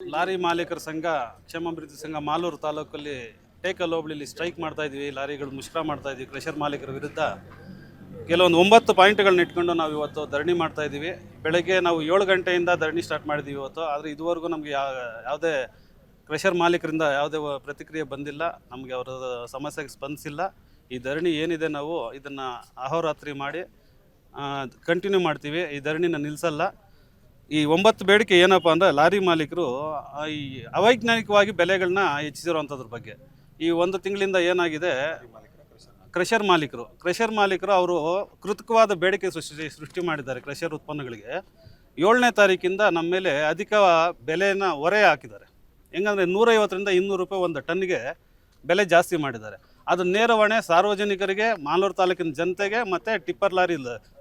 Lorry ಮಾಲೀಕರ ಸಂಘ ಕ್ಷೇಮಾಭಿವೃದ್ಧಿ ಸಂಘ ಮಾಲೂರು ತಾಲೂಕಲ್ಲಿ ಟೇಕಲ್ ಹೋಬಳಿಲಿ ಸ್ಟ್ರೈಕ್ ಮಾಡ್ತಾ ಇದ್ವಿ. ಲಾರಿಗಳು ಮುಷ್ಕರ ಮಾಡ್ತಾ ಇದ್ವಿ. ಕ್ರಷರ್ ಮಾಲೀಕರ ವಿರುದ್ಧ ಕೆಲವೊಂದು 9 ಪಾಯಿಂಟ್ಗಳನ್ನ ಇಟ್ಕೊಂಡು ನಾವು ಇವತ್ತು ಧರಣಿ ಮಾಡ್ತಾ ಇದ್ದೀವಿ. ಬೆಳಗ್ಗೆ ನಾವು 7 ಗಂಟೆಯಿಂದ ಧರಣಿ ಸ್ಟಾರ್ಟ್ ಮಾಡಿದ್ದೀವಿ ಇವತ್ತು. ಆದರೆ ಇದುವರೆಗೂ ನಮಗೆ ಯಾವುದೇ ಕ್ರಷರ್ ಮಾಲೀಕರಿಂದ ಯಾವುದೇ ಪ್ರತಿಕ್ರಿಯೆ ಬಂದಿಲ್ಲ. ನಮಗೆ ಅವರ ಸಮಸ್ಯೆಗೆ ಸ್ಪಂದಿಸಿಲ್ಲ. ಈ ಧರಣಿ ಏನಿದೆ ನಾವು ಇದನ್ನು ಅಹೋರಾತ್ರಿ ಮಾಡಿ ಕಂಟಿನ್ಯೂ ಮಾಡ್ತೀವಿ. ಈ ಧರಣಿನ ನಿಲ್ಲಿಸಲ್ಲ. ಈ 9 ಬೇಡಿಕೆ ಏನಪ್ಪ ಅಂದರೆ ಲಾರಿ ಮಾಲೀಕರು ಈ ಅವೈಜ್ಞಾನಿಕವಾಗಿ ಬೆಲೆಗಳನ್ನ ಹೆಚ್ಚಿಸಿರುವಂಥದ್ರ ಬಗ್ಗೆ. ಈ 1 ತಿಂಗಳಿಂದ ಏನಾಗಿದೆ, ಕ್ರಷರ್ ಮಾಲೀಕರು ಅವರು ಕೃತಕವಾದ ಬೇಡಿಕೆ ಸೃಷ್ಟಿ ಮಾಡಿದ್ದಾರೆ. ಕ್ರಷರ್ ಉತ್ಪನ್ನಗಳಿಗೆ 7ನೇ ತಾರೀಕಿಂದ ನಮ್ಮ ಮೇಲೆ ಅಧಿಕ ಬೆಲೆನ ಹೊರೆ ಹಾಕಿದ್ದಾರೆ. ಹೆಂಗಂದರೆ 150ರಿಂದ 200 ರೂಪಾಯಿ ಒಂದು ಟನ್ನಿಗೆ ಬೆಲೆ ಜಾಸ್ತಿ ಮಾಡಿದ್ದಾರೆ. ಅದು ನೇರ ಹೊಣೆ ಸಾರ್ವಜನಿಕರಿಗೆ, ಮಾಲೂರು ತಾಲೂಕಿನ ಜನತೆಗೆ ಮತ್ತು ಟಿಪ್ಪರ್ ಲಾರಿ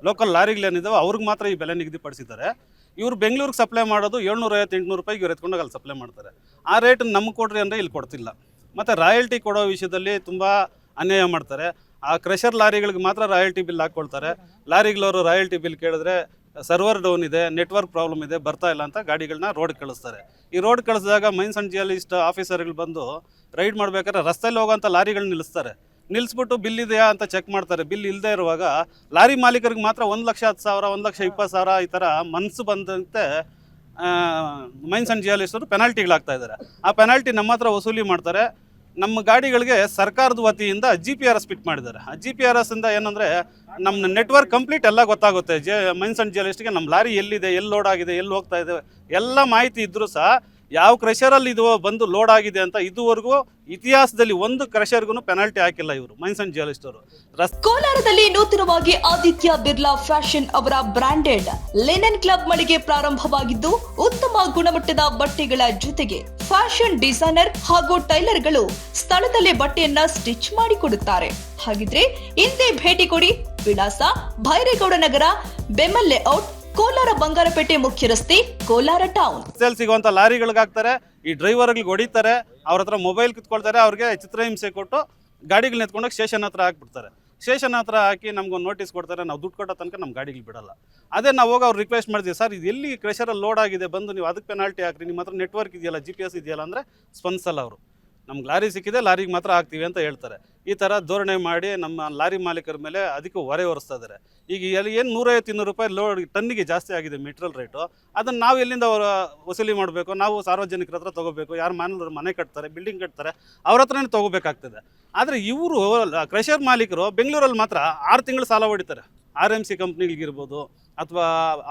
ಲೋಕಲ್ ಲಾರಿಗಳೇನಿದ್ದಾವೆ ಅವ್ರಿಗೆ ಮಾತ್ರ ಈ ಬೆಲೆ ನಿಗದಿಪಡಿಸಿದ್ದಾರೆ. ಇವರು ಬೆಂಗಳೂರಿಗೆ ಸಪ್ಲೈ ಮಾಡೋದು 750-800 ರೂಪಾಯಿಗೆ ಇವ್ರು ಎತ್ಕೊಂಡೋಗಿ ಅಲ್ಲಿ ಸಪ್ಲೈ ಮಾಡ್ತಾರೆ. ಆ ರೇಟ್ ನಮಗೆ ಕೊಡ್ರಿ ಅಂದರೆ ಇಲ್ಲಿ ಕೊಡ್ತಿಲ್ಲ. ಮತ್ತು ರಾಯಲ್ಟಿ ಕೊಡೋ ವಿಷಯದಲ್ಲಿ ತುಂಬ ಅನ್ಯಾಯ ಮಾಡ್ತಾರೆ. ಆ ಕ್ರಷರ್ ಲಾರಿಗಳಿಗೆ ಮಾತ್ರ ರಾಯಲ್ಟಿ ಬಿಲ್ ಹಾಕ್ಕೊಳ್ತಾರೆ. ಲಾರಿಗಳವರು ರಾಯಲ್ಟಿ ಬಿಲ್ ಕೇಳಿದ್ರೆ ಸರ್ವರ್ ಡೌನ್ ಇದೆ, ನೆಟ್ವರ್ಕ್ ಪ್ರಾಬ್ಲಮ್ ಇದೆ, ಬರ್ತಾ ಇಲ್ಲ ಅಂತ ಗಾಡಿಗಳನ್ನ ರೋಡ್ ಕಳಿಸ್ತಾರೆ. ಈ ರೋಡ್ ಕಳಿಸಿದಾಗ ಮೈನ್ಸ್ ಆ್ಯಂಡ್ ಜಿಯಾಲಜಿಸ್ಟ್ ಆಫೀಸರ್ಗಳು ಬಂದು ರೈಡ್ ಮಾಡಬೇಕಾದ್ರೆ ರಸ್ತೆಯಲ್ಲಿ ಹೋಗೋಂಥ ಲಾರಿಗಳನ್ನ ನಿಲ್ಲಿಸ್ಬಿಟ್ಟು ಬಿಲ್ ಇದೆಯಾ ಅಂತ ಚೆಕ್ ಮಾಡ್ತಾರೆ. ಬಿಲ್ ಇಲ್ಲದೆ ಇರುವಾಗ ಲಾರಿ ಮಾಲೀಕರಿಗೆ ಮಾತ್ರ 1,10,000, 1,20,000 ಈ ಥರ ಮನಸ್ಸು ಬಂದಂತೆ ಮೈನ್ಸ್ ಆ್ಯಂಡ್ ಜಿಯಾಲಜಿಸ್ಟರು ಪೆನಾಲ್ಟಿಗಳಾಗ್ತಾ ಇದ್ದಾರೆ. ಆ ಪೆನಾಲ್ಟಿ ನಮ್ಮ ಹತ್ರ ವಸೂಲಿ ಮಾಡ್ತಾರೆ. ನಮ್ಮ ಗಾಡಿಗಳಿಗೆ ಸರ್ಕಾರದ ವತಿಯಿಂದ GPRS ಫಿಟ್ ಮಾಡಿದ್ದಾರೆ. ಆ GPRS ಇಂದ ಏನಂದರೆ ನಮ್ಮ ನೆಟ್ವರ್ಕ್ ಕಂಪ್ಲೀಟ್ ಎಲ್ಲ ಗೊತ್ತಾಗುತ್ತೆ. ಮೈನ್ಸ್ ಆ್ಯಂಡ್ ಜಿಯಾಲಜಿಸ್ಟ್ಗೆ ನಮ್ಮ ಲಾರಿ ಎಲ್ಲಿದೆ, ಎಲ್ಲಿ ಲೋಡ್ ಆಗಿದೆ, ಎಲ್ಲಿ ಹೋಗ್ತಾ ಇದೆ ಎಲ್ಲ ಮಾಹಿತಿ ಇದ್ದರೂ ಸಹ ಯಾವ ಕ್ರಷರಲ್ಲಿ ಇದು ಬಂದು ಲೋಡ್ ಆಗಿದೆ ಅಂತ ಇದುವರೆಗೂ ಇತಿಹಾಸದಲ್ಲಿ ಒಂದು ಕ್ರಷರ್ಗೂ ಪೆನಾಲ್ಟಿ ಹಾಕಿಲ್ಲ ಇವರು ಮೈನ್ಸ್ ಆ್ಯಂಡ್ ಜಿಯಾಲಜಿಸ್ಟ್ ಅವರು. ಕೋಲಾರದಲ್ಲಿ ನೂತನವಾಗಿ ಆದಿತ್ಯ ಬಿರ್ಲಾ ಫ್ಯಾಷನ್ ಅವರ ಬ್ರಾಂಡೆಡ್ ಲಿನೆನ್ ಕ್ಲಬ್ ಮಳಿಗೆ ಪ್ರಾರಂಭವಾಗಿದ್ದು, ಉತ್ತಮ ಗುಣಮಟ್ಟದ ಬಟ್ಟೆಗಳ ಜೊತೆಗೆ ಫ್ಯಾಷನ್ ಡಿಸೈನರ್ ಹಾಗೂ ಟೈಲರ್ಗಳು ಸ್ಥಳದಲ್ಲೇ ಬಟ್ಟೆಯನ್ನ ಸ್ಟಿಚ್ ಮಾಡಿಕೊಡುತ್ತಾರೆ. ಹಾಗಿದ್ರೆ ಹಿಂದೆ ಭೇಟಿ ಕೊಡಿ. ವಿಳಾಸ ಭೈರೇಗೌಡ ನಗರ, ಬೆಮಲ್ ಲೇಔಟ್, ಕೋಲಾರ ಬಂಗಾರಪೇಟೆ ಮುಖ್ಯ ರಸ್ತೆ, ಕೋಲಾರ ಟೌನ್. ಸಿಗುವಂತ ಲಾರಿಗಳಿಗೆ ಹಾಕ್ತಾರೆ, ಈ ಡ್ರೈವರ್ಗಳಿಗೆ ಹೊಡಿತಾರೆ, ಅವ್ರ ಹತ್ರ ಮೊಬೈಲ್ ಕಿತ್ಕೊಳ್ತಾರೆ, ಅವ್ರಿಗೆ ಚಿತ್ರಹಿಂಸೆ ಕೊಟ್ಟು ಗಾಡಿಗಳನ್ನ ಎತ್ಕೊಂಡೋಗಿ ಸ್ಟೇಷನ್ ಹತ್ರ ಹಾಕ್ಬಿಡ್ತಾರೆ. ಸ್ಟೇಷನ್ ಹತ್ರ ಹಾಕಿ ನಮ್ಗೊಂದು ನೋಟಿಸ್ ಕೊಡ್ತಾರೆ. ನಾವು ದುಡ್ಡು ಕೊಟ್ಟೋ ತನಕ ನಮ್ಮ ಗಾಡಿಗಳು ಬಿಡಲ್ಲ. ಅದೇ ನಾವು ಹೋಗಿ ಅವ್ರು ರಿಕ್ವೆಸ್ಟ್ ಮಾಡ್ತೀವಿ, ಸರ್ ಇದು ಎಲ್ಲಿ ಕ್ರಷರಲ್ಲಿ ಲೋಡ್ ಆಗಿದೆ, ಬಂದು ನೀವು ಅದಕ್ಕೆ ಪೆನಾಲ್ಟಿ ಹಾಕ್ರಿ, ನಿಮ್ಮ ಹತ್ರ ನೆಟ್ವರ್ಕ್ ಇದೆಯಲ್ಲ, GPS ಇದೆಯಲ್ಲ ಅಂದರೆ ಸ್ಪಂದಿಸಲ್ಲ ಅವರು. ನಮ್ಗೆ ಲಾರಿ ಸಿಕ್ಕಿದೆ, ಲಾರಿಗೆ ಮಾತ್ರ ಹಾಕ್ತೀವಿ ಅಂತ ಹೇಳ್ತಾರೆ. ಈ ಥರ ಧೋರಣೆ ಮಾಡಿ ನಮ್ಮ ಲಾರಿ ಮಾಲೀಕರ ಮೇಲೆ ಅದಕ್ಕೆ ಹೊರೆ ಹೊರಿಸ್ತಾ ಇದ್ದಾರೆ. ಈಗ ಎಲ್ಲಿ ಏನು 150-200 ರೂಪಾಯಿ ಲೋಡ್ ಟನ್ನಿಗೆ ಜಾಸ್ತಿ ಆಗಿದೆ ಮೆಟೀರಿಯಲ್ ರೇಟು. ಅದನ್ನು ನಾವು ಎಲ್ಲಿಂದ ವಸೂಲಿ ಮಾಡಬೇಕು? ನಾವು ಸಾರ್ವಜನಿಕರ ಹತ್ರ ತೊಗೋಬೇಕು. ಯಾರು ಮನೆ ಕಟ್ತಾರೆ, ಬಿಲ್ಡಿಂಗ್ ಕಟ್ತಾರೆ, ಅವ್ರ ಹತ್ರನೇ ತೊಗೋಬೇಕಾಗ್ತದೆ. ಆದರೆ ಇವರು ಕ್ರಷರ್ ಮಾಲೀಕರು ಬೆಂಗಳೂರಲ್ಲಿ ಮಾತ್ರ 6 ತಿಂಗಳು ಸಾಲ ಹೊಡಿತಾರೆ. RMC ಕಂಪ್ನಿಗಳಿಗಿರ್ಬೋದು ಅಥವಾ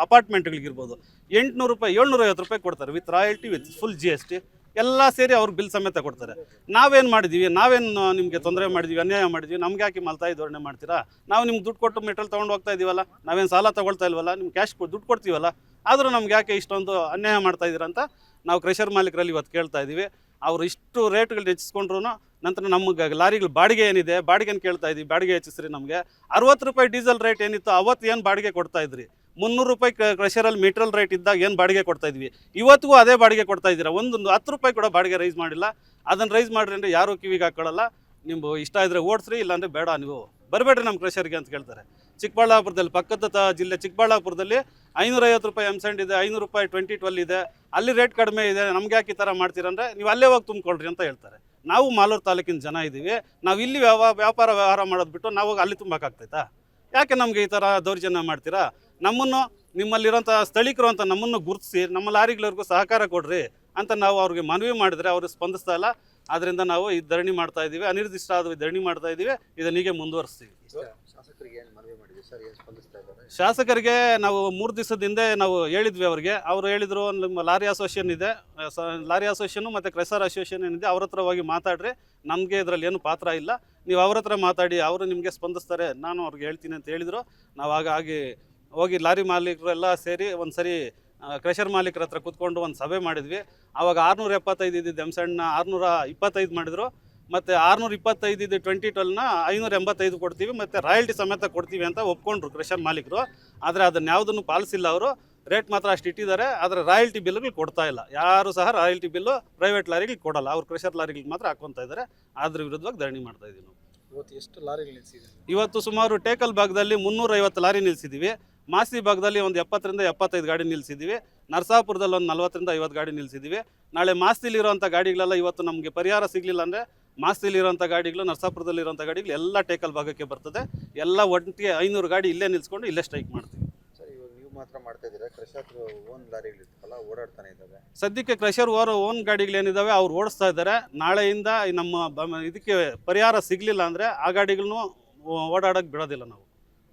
ಅಪಾರ್ಟ್ಮೆಂಟ್ಗಳಿಗಿರ್ಬೋದು 800 ರೂಪಾಯಿ 750 ರೂಪಾಯಿ ಕೊಡ್ತಾರೆ, with royalty, with full GST ಎಲ್ಲ ಸೇರಿ ಅವ್ರಿಗೆ ಬಿಲ್ ಸಮೇತ ಕೊಡ್ತಾರೆ. ನಾವೇನು ಮಾಡಿದ್ದೀವಿ? ನಾವೇನು ನಿಮಗೆ ತೊಂದರೆ ಮಾಡಿದ್ವಿ, ಅನ್ಯಾಯ ಮಾಡಿದ್ವಿ? ನಮ್ಗೆ ಯಾಕೆ ಮಲ್ತಾಯಿ ಧೋರಣೆ ಮಾಡ್ತೀರಾ? ನಾವು ನಿಮ್ಗೆ ದುಡ್ಡು ಕೊಟ್ಟು ಮೆಟೀರಿಯಲ್ ತೊಗೊಂಡು ಹೋಗ್ತಾ ಇದೀವಲ್ಲ, ನಾವೇನು ಸಾಲ ತೊಗೊಳ್ತಾ ಇಲ್ವಲ್ಲ, ನಿಮ್ಗೆ ಕ್ಯಾಶ್ ದುಡ್ಡು ಕೊಡ್ತೀವಲ್ಲ, ಆದರೂ ನಮ್ಗೆ ಯಾಕೆ ಇಷ್ಟೊಂದು ಅನ್ಯಾಯ ಮಾಡ್ತಾ ಇದ್ದೀರಾ ಅಂತ ನಾವು ಕ್ರಷರ್ ಮಾಲೀಕರಲ್ಲಿ ಇವತ್ತು ಕೇಳ್ತಾ ಇದ್ದೀವಿ. ಅವರು ಇಷ್ಟು ರೇಟ್ಗಳು ಹೆಚ್ಚಿಸ್ಕೊಂಡ್ರು ನಂತರ ನಮಗೆ ಲಾರಿಗಳು ಬಾಡಿಗೆ ಏನಿದೆ, ಬಾಡಿಗೆನ ಕೇಳ್ತಾ ಇದ್ದೀವಿ. ಬಾಡಿಗೆ ಹೆಚ್ಚಿಸ್ರಿ. ನಮಗೆ 60 ರೂಪಾಯಿ ಡೀಸೆಲ್ ರೇಟ್ ಏನಿತ್ತು ಅವತ್ತು ಏನು ಬಾಡಿಗೆ ಕೊಡ್ತಾ ಇದ್ರಿ? 300 ರೂಪಾಯಿ ಕ್ರಷರಲ್ಲಿ ಮೆಟೀರಿಯಲ್ ರೇಟ್ ಇದ್ದಾಗ ಏನು ಬಾಡಿಗೆ ಕೊಡ್ತಾ ಇದ್ವಿ, ಇವತ್ತಿಗೂ ಅದೇ ಬಾಡಿಗೆ ಕೊಡ್ತಾ ಇದ್ದೀರಾ. ಒಂದು 10 ರೂಪಾಯಿ ಕೂಡ ಬಾಡಿಗೆ ರೈಸ್ ಮಾಡಿಲ್ಲ. ಅದನ್ನು ರೈಸ್ ಮಾಡಿರಿ ಅಂದರೆ ಯಾರೂ ಕಿವಿಗೆ ಹಾಕೊಳ್ಳಲ್ಲ. ನೀವು ಇಷ್ಟ ಇದ್ದರೆ ಓಡಿಸ್ರಿ, ಇಲ್ಲಾಂದರೆ ಬೇಡ, ನೀವು ಬರಬೇಡ್ರಿ ನಮ್ಮ ಕ್ರಷರ್ಗೆ ಅಂತ ಕೇಳ್ತಾರೆ. ಚಿಕ್ಕಬಳ್ಳಾಪುರದಲ್ಲಿ, ಪಕ್ಕದ ಜಿಲ್ಲೆ ಚಿಕ್ಕಬಳ್ಳಾಪುರದಲ್ಲಿ 550 ರೂಪಾಯಿ ಎಮ್ಸೆಂಡ್ ಇದೆ, 500 ರೂಪಾಯಿ 2012 ಇದೆ. ಅಲ್ಲಿ ರೇಟ್ ಕಡಿಮೆ ಇದೆ, ನಮ್ಗೆ ಯಾಕೆ ಈ ಥರ ಮಾಡ್ತೀರಂದರೆ ನೀವು ಅಲ್ಲೇ ಹೋಗಿ ತುಂಬಿಕೊಳ್ರಿ ಅಂತ ಹೇಳ್ತಾರೆ. ನಾವು ಮಾಲೂರು ತಾಲೂಕಿನ ಜನ ಇದ್ದೀವಿ. ನಾವು ಇಲ್ಲಿ ವ್ಯವಹಾರ ಮಾಡೋದು ಬಿಟ್ಟು ನಾವು ಅಲ್ಲಿ ತುಂಬಕ್ಕಾಗ್ತೈತಾ? ಯಾಕೆ ನಮಗೆ ಈ ಥರ ದೌರ್ಜನ್ಯ ಮಾಡ್ತೀರಾ? ನಮ್ಮನ್ನು, ನಿಮ್ಮಲ್ಲಿರೋಂಥ ಸ್ಥಳೀಕರು ಅಂತ ನಮ್ಮನ್ನು ಗುರುತಿಸಿ ನಮ್ಮ ಲಾರಿಗಳವರೆಗೂ ಸಹಕಾರ ಕೊಡ್ರಿ ಅಂತ ನಾವು ಅವ್ರಿಗೆ ಮನವಿ ಮಾಡಿದರೆ ಅವರು ಸ್ಪಂದಿಸ್ತಾ ಇಲ್ಲ. ಆದ್ದರಿಂದ ನಾವು ಈ ಧರಣಿ ಮಾಡ್ತಾ ಇದ್ದೀವಿ, ಅನಿರ್ದಿಷ್ಟ ಧರಣಿ ಮಾಡ್ತಾ ಇದ್ದೀವಿ. ಇದನ್ನ ಹೀಗೆ ಮುಂದುವರಿಸ್ತೀವಿ. ಶಾಸಕರಿಗೆ ನಾವು 3 ದಿವಸದ ಹಿಂದೆ ನಾವು ಹೇಳಿದ್ವಿ ಅವ್ರಿಗೆ. ಅವರು ಹೇಳಿದರು, ನಮ್ಮ ಲಾರಿ ಅಸೋಸಿಯೇಷನ್ ಇದೆ, ಲಾರಿ ಅಸೋಸಿಯೇಷನು ಮತ್ತು ಕ್ರಷರ್ ಅಸೋಸಿಯೇಷನ್ ಏನಿದೆ ಅವ್ರ ಹತ್ರ ಹೋಗಿ ಮಾತಾಡ್ರಿ, ನಮಗೆ ಇದರಲ್ಲಿ ಏನು ಪಾತ್ರ ಇಲ್ಲ, ನೀವು ಅವ್ರ ಹತ್ರ ಮಾತಾಡಿ, ಅವರು ನಿಮಗೆ ಸ್ಪಂದಿಸ್ತಾರೆ, ನಾನು ಅವ್ರಿಗೆ ಹೇಳ್ತೀನಿ ಅಂತ ಹೇಳಿದರು. ನಾವು ಹಾಗಾಗಿ ಹೋಗಿ ಲಾರಿ ಮಾಲೀಕರೆಲ್ಲ ಸೇರಿ ಒಂದು ಸರಿ ಕ್ರಷರ್ ಮಾಲೀಕರ ಹತ್ರ ಕೂತ್ಕೊಂಡು ಒಂದು ಸಭೆ ಮಾಡಿದ್ವಿ. ಆವಾಗ 675 ಇದ್ದಿದ್ದು ಎಮ್ಸೆಂಡ್ನ 625 ಮಾಡಿದರು. ಮತ್ತು 625 ಇದ್ದು 2012ನ 585 ಕೊಡ್ತೀವಿ, ಮತ್ತು ರಾಯಲ್ಟಿ ಸಮೇತ ಕೊಡ್ತೀವಿ ಅಂತ ಒಪ್ಕೊಂಡ್ರು ಕ್ರಷರ್ ಮಾಲೀಕರು. ಆದರೆ ಅದನ್ನು ಯಾವುದನ್ನು ಪಾಲಿಸಿಲ್ಲ ಅವರು. ರೇಟ್ ಮಾತ್ರ ಅಷ್ಟು ಇಟ್ಟಿದ್ದಾರೆ, ಆದರೆ ರಾಯಲ್ಟಿ ಬಿಲ್ಗಳು ಕೊಡ್ತಾ ಇಲ್ಲ. ಯಾರು ಸಹ ರಾಯಲ್ಟಿ ಬಿಲ್ಲು ಪ್ರೈವೇಟ್ ಲಾರಿಗೆ ಕೊಡಲ್ಲ, ಅವ್ರು ಕ್ರಷರ್ ಲಾರಿಗಳಿಗೆ ಮಾತ್ರ ಹಾಕ್ಕೊತಾ ಇದ್ದಾರೆ. ಅದ್ರ ವಿರುದ್ಧವಾಗಿ ಧರಣಿ ಮಾಡ್ತಾ ಇದ್ದೀವಿ ನಾವು. ಇವತ್ತು ಎಷ್ಟು ಲಾರಿಗಳು ನಿಲ್ಲಿಸಿದೆ? ಇವತ್ತು ಸುಮಾರು ಟೇಕಲ್ ಭಾಗದಲ್ಲಿ 350 ಲಾರಿ ನಿಲ್ಲಿಸಿದ್ದೀವಿ. ಮಾಸ್ತಿ ಭಾಗದಲ್ಲಿ ಒಂದು 70ರಿಂದ 75 ಗಾಡಿ ನಿಲ್ಲಿಸಿದ್ದೀವಿ. ನರಸಾಪುರದಲ್ಲಿ ಒಂದು 40ರಿಂದ 50 ಗಾಡಿ ನಿಲ್ಲಿಸಿದ್ದೀವಿ. ನಾಳೆ ಮಾಸ್ತಿಲಿರೋಂಥ ಗಾಡಿಗಳೆಲ್ಲ ಇವತ್ತು ನಮಗೆ ಪರಿಹಾರ ಸಿಗಲಿಲ್ಲ ಅಂದರೆ ಮಾಸ್ತಿಲಿರೋಂಥ ಗಾಡಿಗಳು, ನರಸಾಪುರದಲ್ಲಿರೋಂಥ ಗಾಡಿಗಳು ಎಲ್ಲ ಟೇಕಲ್ ಭಾಗಕ್ಕೆ ಬರ್ತದೆ. ಎಲ್ಲ ಒಟ್ಟಿಗೆ 500 ಗಾಡಿ ಇಲ್ಲೇ ನಿಲ್ಲಿಸ್ಕೊಂಡು ಇಲ್ಲೇ ಸ್ಟ್ರೈಕ್ ಮಾಡ್ತೀವಿ. ಸರ್, ಇವಾಗ ನೀವು ಮಾತ್ರ ಮಾಡ್ತಾ ಇದ್ದೀರಾ? ಕ್ರಷರ್ ಓನ್ ಲಾರಿಗಳಿರ್ತಲ್ಲ, ಓಡಾಡ್ತಾನೆ ಇದ್ದಾವೆ. ಸದ್ಯಕ್ಕೆ ಕ್ರಷರ್ ಓನ್ ಗಾಡಿಗಳೇನಿದ್ದಾವೆ ಅವ್ರು ಓಡಿಸ್ತಾ ಇದ್ದಾರೆ. ನಾಳೆಯಿಂದ ನಮ್ಮ ಇದಕ್ಕೆ ಪರಿಹಾರ ಸಿಗಲಿಲ್ಲ ಅಂದರೆ ಆ ಗಾಡಿಗಳನ್ನೂ ಓಡಾಡೋಕ್ಕೆ ಬಿಡೋದಿಲ್ಲ. ನಾವು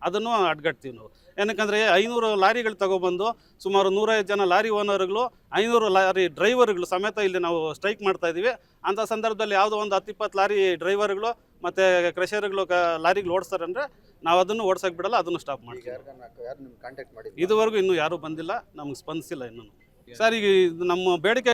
ಅದನ್ನು ಅಡ್ಗಟ್ತೀವಿ. ನಾವು ಏನಕ್ಕಂದರೆ 500 ಲಾರಿಗಳು ತಗೊಬಂದು ಸುಮಾರು 150 ಜನ ಲಾರಿ ಓನರ್ಗಳು, 500 ಲಾರಿ ಡ್ರೈವರ್ಗಳು ಸಮೇತ ಇಲ್ಲಿ ನಾವು ಸ್ಟ್ರೈಕ್ ಮಾಡ್ತಾ ಇದ್ದೀವಿ. ಅಂಥ ಸಂದರ್ಭದಲ್ಲಿ ಯಾವುದೋ ಒಂದು 10-20 ಲಾರಿ ಡ್ರೈವರ್ಗಳು ಮತ್ತು ಕ್ರಷರ್ಗಳು ಲಾರಿಗಳು ಓಡಿಸ್ತಾರೆ ಅಂದರೆ ನಾವು ಅದನ್ನು ಓಡ್ಸೋಕೆ ಬಿಡಲ್ಲ, ಅದನ್ನು ಸ್ಟಾಪ್ ಮಾಡ್ತೀವಿ. ಯಾರು ನಿಮ್ಗೆ ಕಾಂಟ್ಯಾಕ್ಟ್ ಮಾಡಿ? ಇದುವರೆಗೂ ಇನ್ನೂ ಯಾರೂ ಬಂದಿಲ್ಲ, ನಮ್ಗೆ ಸ್ಪಂದಿಸಿಲ್ಲ ಇನ್ನೂ. ಸರ್, ಈಗ ನಮ್ಮ ಬೇಡಿಕೆ